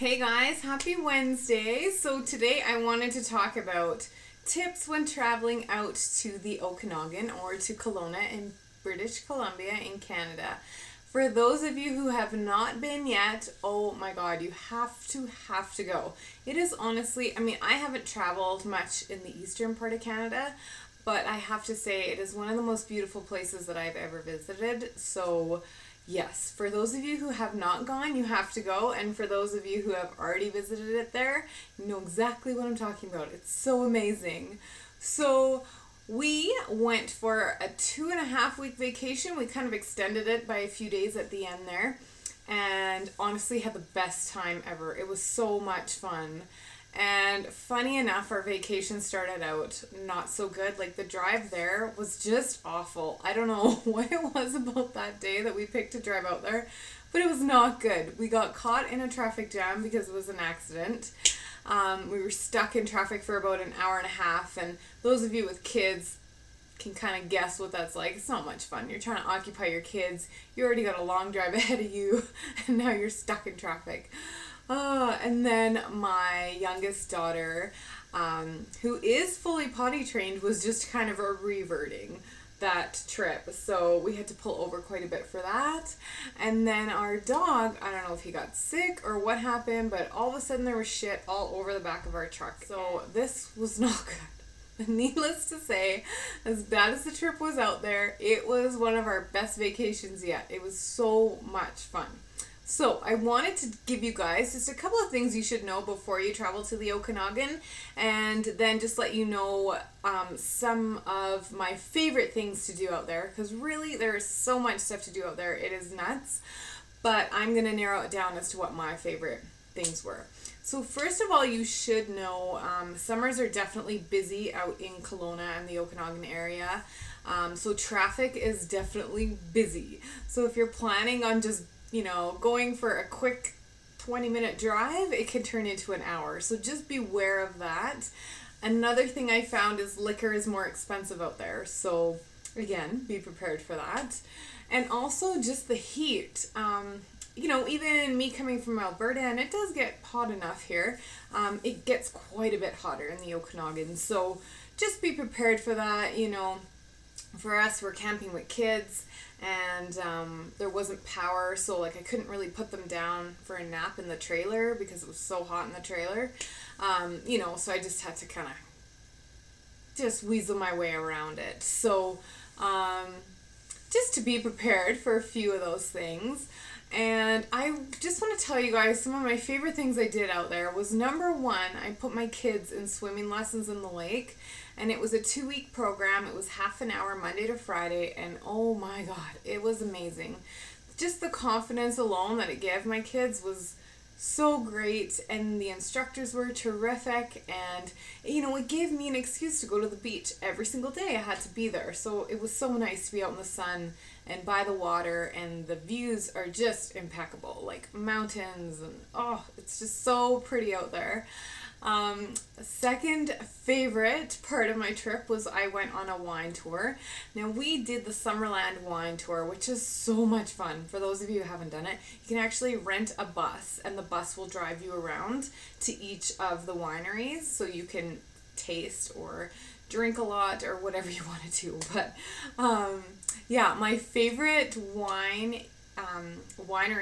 Hey guys, happy Wednesday. So today I wanted to talk about tips when traveling out to the Okanagan or to Kelowna in British Columbia in Canada. For those of you who have not been yet, oh my god, you have to go. It is honestly, I haven't traveled much in the eastern part of Canada, but I have to say it is one of the most beautiful places that I've ever visited. So yes, for those of you who have not gone, you have to go. And for those of you who have already visited it there, you know exactly what I'm talking about. It's so amazing. So we went for a 2.5 week vacation. We kind of extended it by a few days at the end there. And honestly had the best time ever. It was so much fun. And funny enough, our vacation started out not so good. Like the drive there was just awful. I don't know what it was about that day that we picked to drive out there, but it was not good. We got caught in a traffic jam because it was an accident. We were stuck in traffic for about an hour and a half, and those of you with kids can kind of guess what that's like. It's not much fun. You're trying to occupy your kids. You already got a long drive ahead of you, and now you're stuck in traffic. And then my youngest daughter, who is fully potty trained, was just kind of reverting that trip. So we had to pull over quite a bit for that. And then our dog, I don't know if he got sick or what happened, but all of a sudden there was shit all over the back of our truck. So this was not good. Needless to say, as bad as the trip was out there, it was one of our best vacations yet. It was so much fun. So I wanted to give you guys just a couple of things you should know before you travel to the Okanagan, and then just let you know some of my favorite things to do out there, because really there is so much stuff to do out there. It is nuts, but I'm going to narrow it down as to what my favorite things were. So first of all, you should know summers are definitely busy out in Kelowna and the Okanagan area. So traffic is definitely busy. So if you're planning on just going for a quick 20-minute drive, it can turn into an hour. So just beware of that. Another thing I found is liquor is more expensive out there. So again, be prepared for that. And also just the heat. Even me coming from Alberta, and it does get hot enough here, it gets quite a bit hotter in the Okanagan. So just be prepared for that. For us, we're camping with kids, and there wasn't power, so I couldn't really put them down for a nap in the trailer because it was so hot in the trailer. So I just had to kind of just weasel my way around it. So just to be prepared for a few of those things. And I just want to tell you guys some of my favorite things I did out there was, number one, I put my kids in swimming lessons in the lake, and it was a 2-week program. It was half an hour Monday to Friday, and oh my god, it was amazing. Just the confidence alone that it gave my kids was so great, and the instructors were terrific, and it gave me an excuse to go to the beach every single day. I had to be there, so it was so nice to be out in the sun and by the water, and the views are just impeccable, like mountains, and it's just so pretty out there. Second favorite part of my trip was I went on a wine tour. Now we did the Summerland wine tour, which is so much fun. For those of you who haven't done it, you can actually rent a bus, and the bus will drive you around to each of the wineries, so you can taste or drink a lot or whatever you want to do. But my favorite winery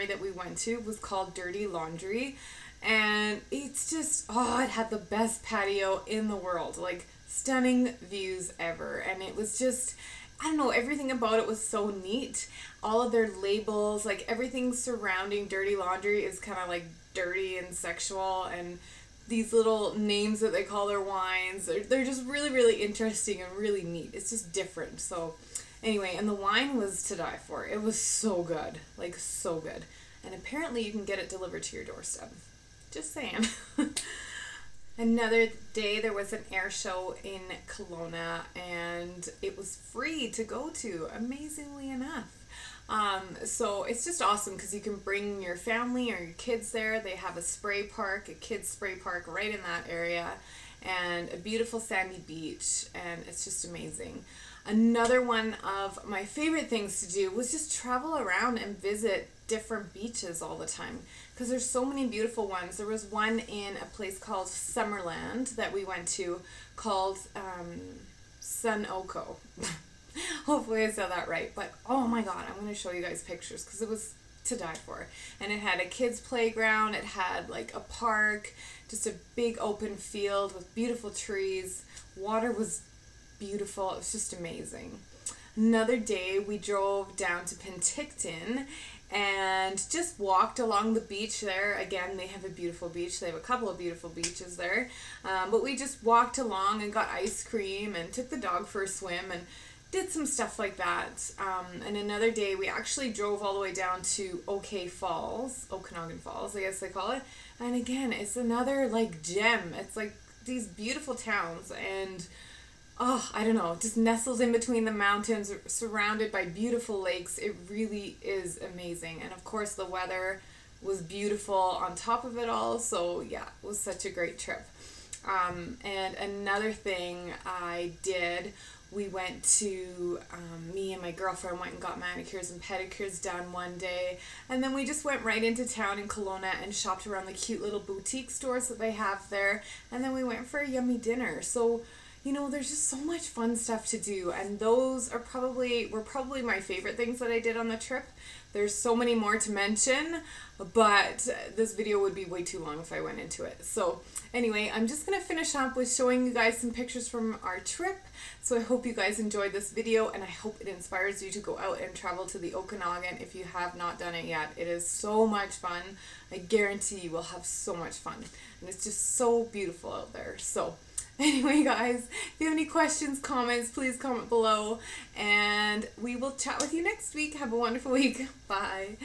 that we went to was called Dirty Laundry. And it's just, it had the best patio in the world, stunning views ever. And it was just, I don't know, everything about it was so neat. All of their labels, everything surrounding Dirty Laundry is kind of dirty and sexual, and these little names that they call their wines, they're just really, really interesting and really neat. It's just different. So anyway, and the wine was to die for. It was so good, so good. And apparently you can get it delivered to your doorstep. Just saying. Another day there was an air show in Kelowna, and it was free to go to, amazingly enough. So it's just awesome because you can bring your family or your kids there. They have a spray park, a kids spray park right in that area, and a beautiful sandy beach, and it's just amazing. Another one of my favorite things to do was just travel around and visit different beaches all the time, because there's so many beautiful ones. There was one in a place called Summerland that we went to called Sunoko. Hopefully I said that right. But oh my god, I'm going to show you guys pictures because it was to die for. And it had a kids playground, it had like a park, just a big open field with beautiful trees. Water was beautiful. It was just amazing. Another day we drove down to Penticton and just walked along the beach there. Again, they have a beautiful beach. They have a couple of beautiful beaches there. But we just walked along and got ice cream and took the dog for a swim and did some stuff like that. And another day we actually drove all the way down to Okanagan Falls, I guess they call it. And again, it's another like gem. It's like these beautiful towns, and oh, I don't know, just nestled in between the mountains, surrounded by beautiful lakes. It really is amazing. And of course the weather was beautiful on top of it all. So yeah, it was such a great trip. And another thing I did, we went to, me and my girlfriend went and got manicures and pedicures done one day. And then we just went right into town in Kelowna and shopped around the cute little boutique stores that they have there. And then we went for a yummy dinner. So, you know, there's just so much fun stuff to do. And those were probably my favorite things that I did on the trip. There's so many more to mention, but this video would be way too long if I went into it. So anyway, I'm just going to finish up with showing you guys some pictures from our trip. So I hope you guys enjoyed this video, and I hope it inspires you to go out and travel to the Okanagan if you have not done it yet. It is so much fun. I guarantee you will have so much fun. And it's just so beautiful out there. So anyway, guys, if you have any questions, comments, please comment below, and we will chat with you next week. Have a wonderful week. Bye.